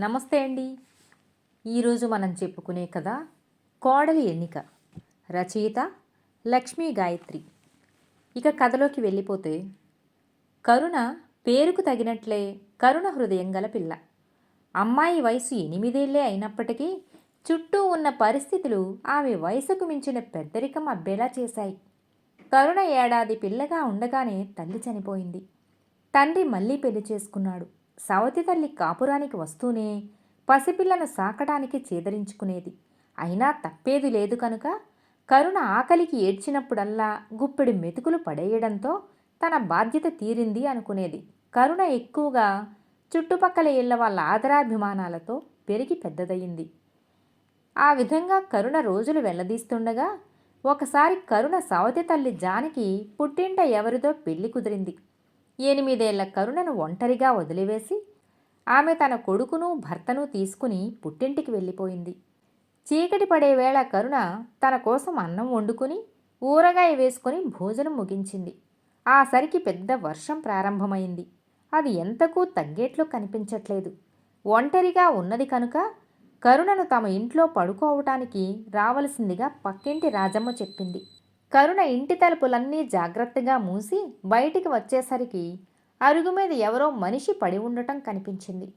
నమస్తే అండి. ఈరోజు మనం చెప్పుకునే కథ కోడలి ఎన్నిక. రచయిత లక్ష్మీ గాయత్రి. ఇక కథలోకి వెళ్ళిపోతే, కరుణ పేరుకు తగినట్లే కరుణ హృదయం గల పిల్ల. అమ్మాయి వయసు 8 అయినప్పటికీ చుట్టూ ఉన్న పరిస్థితులు ఆమె వయసుకు మించిన పెద్దరికం అబ్బేలా చేశాయి. కరుణ ఏడాది పిల్లగా ఉండగానే తల్లి చనిపోయింది. తండ్రి మళ్ళీ పెళ్లి చేసుకున్నాడు. సవతి తల్లి కాపురానికి వస్తూనే పసిపిల్లను సాకడానికి చేదరించుకునేది. అయినా తప్పేది లేదు కనుక కరుణ ఆకలికి ఏడ్చినప్పుడల్లా గుప్పెడు మెతుకులు పడేయడంతో తన బాధ్యత తీరింది అనుకునేది. కరుణ ఎక్కువగా చుట్టుపక్కల ఇళ్ల వాళ్ళ ఆదరాభిమానాలతో పెరిగి పెద్దదయ్యింది. ఆ విధంగా కరుణ రోజులు వెళ్లదీస్తుండగా ఒకసారి కరుణ సవతి తల్లి జానకి పుట్టింట ఎవరిదో పెళ్లి కుదిరింది. 8 కరుణను ఒంటరిగా వదిలివేసి ఆమె తన కొడుకును భర్తను తీసుకుని పుట్టింటికి వెళ్ళిపోయింది. చీకటి పడే వేళ కరుణ తన కోసం అన్నం వండుకుని ఊరగాయ వేసుకుని భోజనం ముగించింది. ఆ సరికి పెద్ద వర్షం ప్రారంభమైంది. అది ఎంతకూ తగ్గేట్లు కనిపించట్లేదు. ఒంటరిగా ఉన్నది కనుక కరుణను తమ ఇంట్లో పడుకోవటానికి రావలసిందిగా పక్కింటి రాజమ్మ చెప్పింది. కరుణ ఇంటి తలుపులన్నీ జాగ్రత్తగా మూసి బయటికి వచ్చేసరికి అరుగు మీద ఎవరో మనిషి పడి ఉండటం కనిపించింది.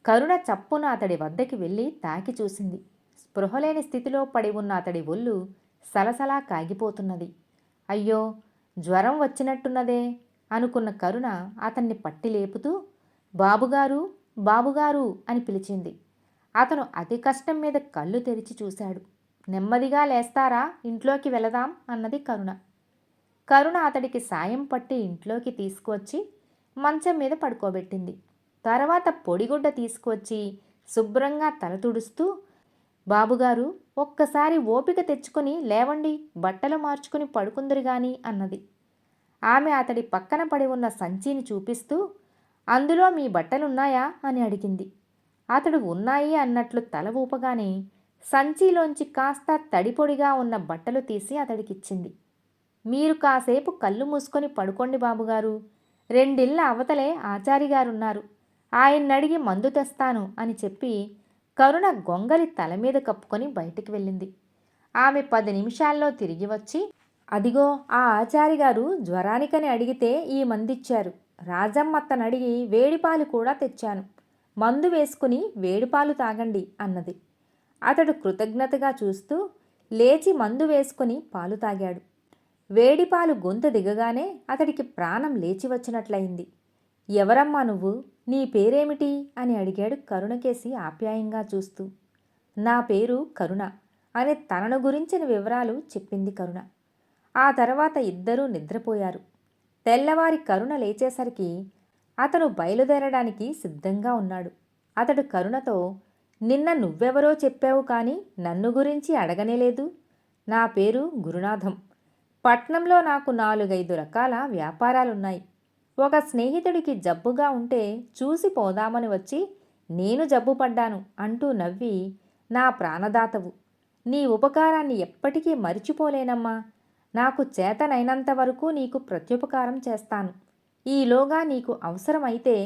కరుణ చప్పున అతడి వద్దకి వెళ్ళి తాకి చూసింది. స్పృహలేని స్థితిలో పడి ఉన్న అతడి ఒళ్ళు సలసలా కాగిపోతున్నది. అయ్యో, జ్వరం వచ్చినట్టున్నదే అనుకున్న కరుణ అతన్ని పట్టి లేపుతూ బాబుగారు, బాబుగారు అని పిలిచింది. అతను అతి కష్టం మీద కళ్ళు తెరిచి చూశాడు. నెమ్మదిగా లేస్తారా, ఇంట్లోకి వెళదాం అన్నది కరుణ. కరుణ అతడికి సాయం పట్టి ఇంట్లోకి తీసుకువచ్చి మంచం మీద పడుకోబెట్టింది. తర్వాత పొడిగుడ్డ తీసుకువచ్చి శుభ్రంగా తల తుడుస్తూ బాబుగారు, ఒక్కసారి ఓపిక తెచ్చుకొని లేవండి, బట్టలు మార్చుకుని పడుకుందరు గాని అన్నది. ఆమె అతడి పక్కన పడి ఉన్న సంచిని చూపిస్తూ అందులో మీ బట్టలున్నాయా అని అడిగింది. అతడు ఉన్నాయి అన్నట్లు తల ఊపగానే సంచిలోంచి కాస్త తడిపొడిగా ఉన్న బట్టలు తీసి అతడికిచ్చింది. మీరు కాసేపు కళ్ళు మూసుకొని పడుకోండి బాబుగారు, 2 ఇళ్ల అవతలే ఆచారిగారున్నారు, ఆయన్నడిగి మందు తెస్తాను అని చెప్పి కరుణ గొంగలి తల మీద కప్పుకొని బయటికి వెళ్ళింది. ఆమె 10 నిమిషాల్లో తిరిగి వచ్చి అదిగో ఆ ఆచారిగారు జ్వరానికని అడిగితే ఈ మందిచ్చారు. రాజమ్మత్తనడిగి వేడిపాలు కూడా తెచ్చాను, మందు వేసుకుని వేడిపాలు తాగండి అన్నది. అతడు కృతజ్ఞతగా చూస్తూ లేచి మందు వేసుకుని పాలు తాగాడు. వేడిపాలు గొంతు దిగగానే అతడికి ప్రాణం లేచి వచ్చినట్లయింది. ఎవరమ్మా నువ్వు, నీ పేరేమిటి అని అడిగాడు కరుణకేసి ఆప్యాయంగా చూస్తూ. నా పేరు కరుణ అని తనను గురించిన వివరాలు చెప్పింది కరుణ. ఆ తర్వాత ఇద్దరూ నిద్రపోయారు. తెల్లవారి కరుణ లేచేసరికి అతను బయలుదేరడానికి సిద్ధంగా ఉన్నాడు. అతడు కరుణతో, నిన్న నువ్వెవరో చెప్పావు కానీ నన్ను గురించి అడగనేలేదు. నా పేరు గురునాథం. పట్నంలో నాకు 4-5 రకాల వ్యాపారాలున్నాయి. ఒక స్నేహితుడికి జబ్బుగా ఉంటే చూసి పోదామని వచ్చి నేను జబ్బు పడ్డాను అంటూ నవ్వి, నా ప్రాణదాతవు, నీ ఉపకారాన్ని ఎప్పటికీ మరిచిపోలేనమ్మా. నాకు చేతనైనంత వరకు నీకు ప్రత్యుపకారం చేస్తాను. ఈలోగా నీకు అవసరమైతే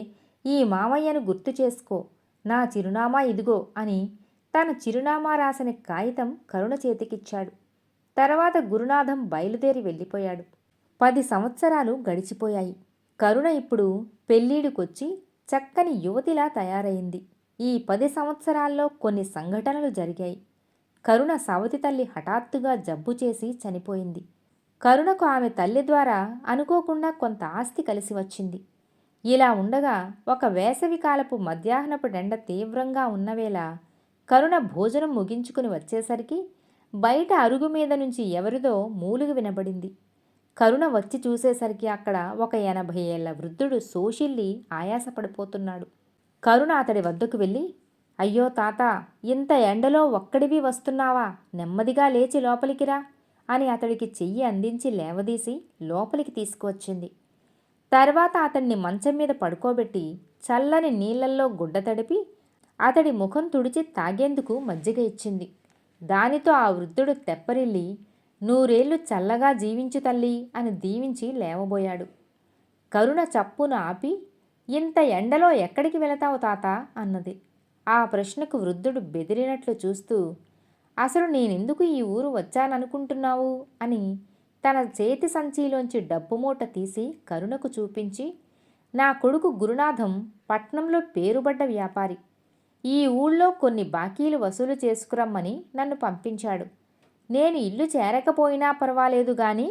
ఈ మామయ్యను గుర్తు చేసుకో, నా చిరునామా ఇదిగో అని తన చిరునామా రాసిన కాగితం కరుణ చేతికిచ్చాడు. తర్వాత గురునాథం బయలుదేరి వెళ్ళిపోయాడు. 10 సంవత్సరాలు గడిచిపోయాయి. కరుణ ఇప్పుడు పెళ్ళీడుకొచ్చి చక్కని యువతిలా తయారైంది. ఈ 10 సంవత్సరాల్లో కొన్ని సంఘటనలు జరిగాయి. కరుణ సవతి తల్లి హఠాత్తుగా జబ్బు చేసి చనిపోయింది. కరుణకు ఆమె తల్లి ద్వారా అనుకోకుండా కొంత ఆస్తి కలిసి వచ్చింది. ఇలా ఉండగా ఒక వేసవికాలపు మధ్యాహ్నపుడెండ తీవ్రంగా ఉన్నవేళ కరుణ భోజనం ముగించుకుని వచ్చేసరికి బయట అరుగు మీద నుంచి ఎవరిదో మూలుగు వినబడింది. కరుణ వచ్చి చూసేసరికి అక్కడ ఒక 80 ఏళ్ల వృద్ధుడు సోషిల్లి ఆయాసపడిపోతున్నాడు. కరుణ అతడి వద్దకు వెళ్ళి, అయ్యో తాత, ఇంత ఎండలో ఒక్కడివి వస్తున్నావా, నెమ్మదిగా లేచి లోపలికి రా అని అతడికి చెయ్యి అందించి లేవదీసి లోపలికి తీసుకువచ్చింది. తర్వాత అతన్ని మంచం మీద పడుకోబెట్టి చల్లని నీళ్లల్లో గుడ్డ తడిపి అతడి ముఖం తుడిచి తాగేందుకు మజ్జిగ ఇచ్చింది. దానితో ఆ వృద్ధుడు తెప్పరిల్లి, 100 ఏళ్లు చల్లగా జీవించు తల్లి అని దీవించి లేవబోయాడు. కరుణ చప్పున ఆపి, ఇంత ఎండలో ఎక్కడికి వెళతావు తాత అన్నది. ఆ ప్రశ్నకు వృద్ధుడు బెదిరినట్లు చూస్తూ, అసలు నేనెందుకు ఈ ఊరు వచ్చాననుకుంటున్నావు అని తన చేతి సంచిలోంచి డబ్బు మూట తీసి కరుణకు చూపించి, నా కొడుకు గురునాథం పట్నంలో పేరుబడ్డ వ్యాపారి. ఈ ఊళ్ళో కొన్ని బాకీలు వసూలు చేసుకురమ్మని నన్ను పంపించాడు. నేను ఇల్లు చేరకపోయినా పర్వాలేదు గాని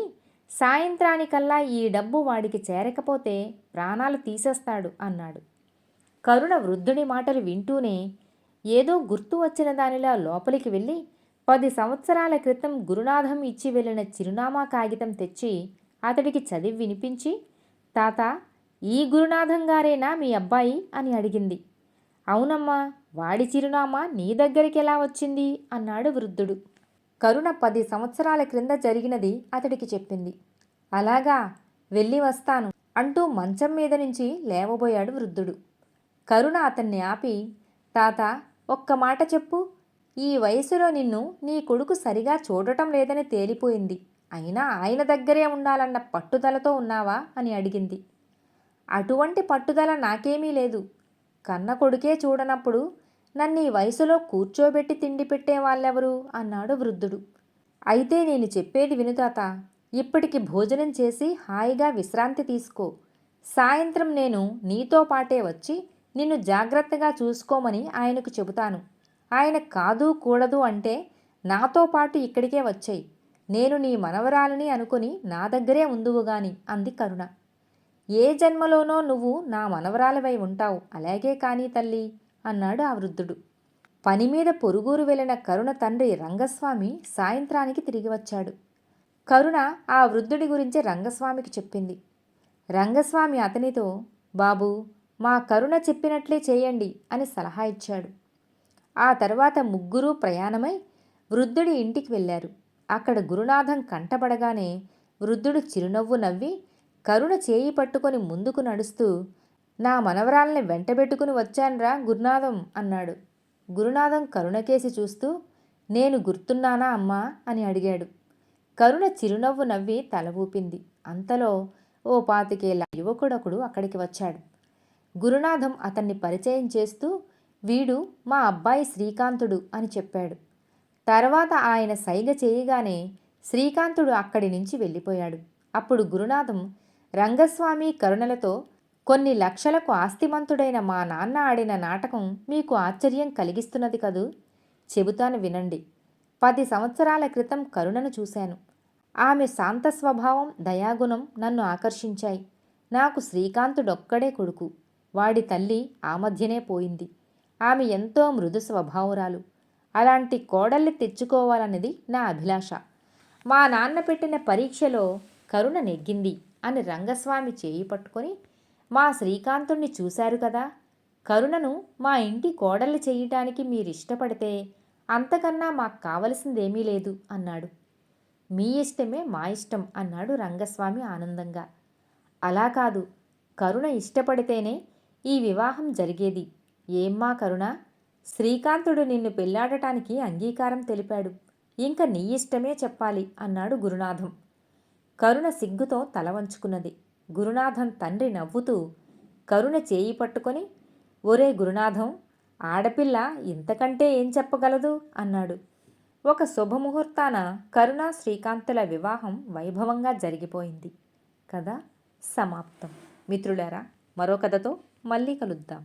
సాయంత్రానికల్లా ఈ డబ్బు వాడికి చేరకపోతే ప్రాణాలు తీసేస్తాడు అన్నాడు. కరుణ వృద్ధుడి మాటలు వింటూనే ఏదో గుర్తు వచ్చిన దానిలా లోపలికి వెళ్ళి 10 సంవత్సరాల క్రితం గురునాథం ఇచ్చి వెళ్ళిన చిరునామా కాగితం తెచ్చి అతడికి చదివి వినిపించి, తాత, ఈ గురునాథం గారేనా మీ అబ్బాయి అని అడిగింది. అవునమ్మా, వాడి చిరునామా నీ దగ్గరికి ఎలా వచ్చింది అన్నాడు వృద్ధుడు. కరుణ 10 సంవత్సరాల క్రింద జరిగినది అతడికి చెప్పింది. అలాగా, వెళ్ళి వస్తాను అంటూ మంచం మీద నుంచి లేవబోయాడు వృద్ధుడు. కరుణ అతన్ని ఆపి, తాత, ఒక్క మాట చెప్పు. ఈ వయసులో నిన్ను నీ కొడుకు సరిగా చూడటం లేదని తేలిపోయింది. అయినా ఆయన దగ్గరే ఉండాలన్న పట్టుదలతో ఉన్నావా అని అడిగింది. అటువంటి పట్టుదల నాకేమీ లేదు. కన్న కొడుకే చూడనప్పుడు నన్ను ఈ వయసులో కూర్చోబెట్టి తిండి పెట్టేవాళ్ళెవరు అన్నాడు వృద్ధుడు. అయితే నేను చెప్పేది విను తాత. ఇప్పటికి భోజనం చేసి హాయిగా విశ్రాంతి తీసుకో. సాయంత్రం నేను నీతో పాటే వచ్చి నిన్ను జాగ్రత్తగా చూసుకోమని ఆయనకు చెబుతాను. ఆయన కాదు కూడదు అంటే నాతో పాటు ఇక్కడికే వచ్చేయి. నేను నీ మనవరాలని అనుకుని నా దగ్గరే ఉందువుగాని అంది కరుణ. ఏ జన్మలోనో నువ్వు నా మనవరాలవై ఉంటావు, అలాగే కానీ తల్లి అన్నాడు ఆ వృద్ధుడు. పనిమీద పొరుగురు వెళ్ళిన కరుణ తండ్రి రంగస్వామి సాయంత్రానికి తిరిగి వచ్చాడు. కరుణ ఆ వృద్ధుడి గురించి రంగస్వామికి చెప్పింది. రంగస్వామి అతనితో, బాబూ, మా కరుణ చెప్పినట్లే చేయండి అని సలహా ఇచ్చాడు. ఆ తర్వాత ముగ్గురూ ప్రయాణమై వృద్ధుడి ఇంటికి వెళ్ళారు. అక్కడ గురునాథం కంటపడగానే వృద్ధుడు చిరునవ్వు నవ్వి కరుణ చేయి పట్టుకొని ముందుకు నడుస్తూ, నా మనవరాల్ని వెంటబెట్టుకుని వచ్చాన్రా గురునాథం అన్నాడు. గురునాథం కరుణకేసి చూస్తూ, నేను గుర్తున్నానా అమ్మా అని అడిగాడు. కరుణ చిరునవ్వు నవ్వి తల ఊపింది. అంతలో ఓ 25 ఏళ్ల యువకుడొకడు అక్కడికి వచ్చాడు. గురునాథం అతన్ని పరిచయం చేస్తూ, వీడు మా అబ్బాయి శ్రీకాంతుడు అని చెప్పాడు. తర్వాత ఆయన సైగ చేయగానే శ్రీకాంతుడు అక్కడి నుంచి వెళ్ళిపోయాడు. అప్పుడు గురునాథం రంగస్వామి కరుణలతో, కొన్ని లక్షలకు ఆస్తిమంతుడైన మా నాన్న ఆడిన నాటకం మీకు ఆశ్చర్యం కలిగిస్తున్నది కదూ. చెబుతాను వినండి. 10 సంవత్సరాల క్రితం కరుణను చూశాను. ఆమె శాంత స్వభావం, దయాగుణం నన్ను ఆకర్షించాయి. నాకు శ్రీకాంతుడొక్కడే కొడుకు. వాడి తల్లి ఆ మధ్యనే పోయింది. ఆమె ఎంతో మృదు స్వభావురాలు. అలాంటి కోడల్ని తెచ్చుకోవాలన్నది నా అభిలాష. మా నాన్న పెట్టిన పరీక్షలో కరుణ నెగ్గింది అని రంగస్వామి చేయి పట్టుకొని, మా శ్రీకాంతుణ్ణి చూశారు కదా, కరుణను మా ఇంటి కోడల్ని చేయటానికి మీరిష్టపడితే అంతకన్నా మాకు కావలసిందేమీ లేదు అన్నాడు. మీ ఇష్టమే మా ఇష్టం అన్నాడు రంగస్వామి ఆనందంగా. అలా కాదు, కరుణ ఇష్టపడితేనే ఈ వివాహం జరిగేది. ఏమ్మా కరుణ, శ్రీకాంతుడు నిన్ను పెళ్లాడటానికి అంగీకారం తెలిపాడు. ఇంక నీ ఇష్టమే చెప్పాలి అన్నాడు గురునాథం. కరుణ సిగ్గుతో తల వంచుకున్నది. గురునాథం తండ్రి నవ్వుతూ కరుణ చేయి పట్టుకొని, ఒరే గురునాథం, ఆడపిల్ల ఇంతకంటే ఏం చెప్పగలదు అన్నాడు. ఒక శుభముహూర్తాన కరుణ శ్రీకాంతుల వివాహం వైభవంగా జరిగిపోయింది. కథ సమాప్తం. మిత్రులారా, మరో కథతో మళ్ళీ కలుద్దాం.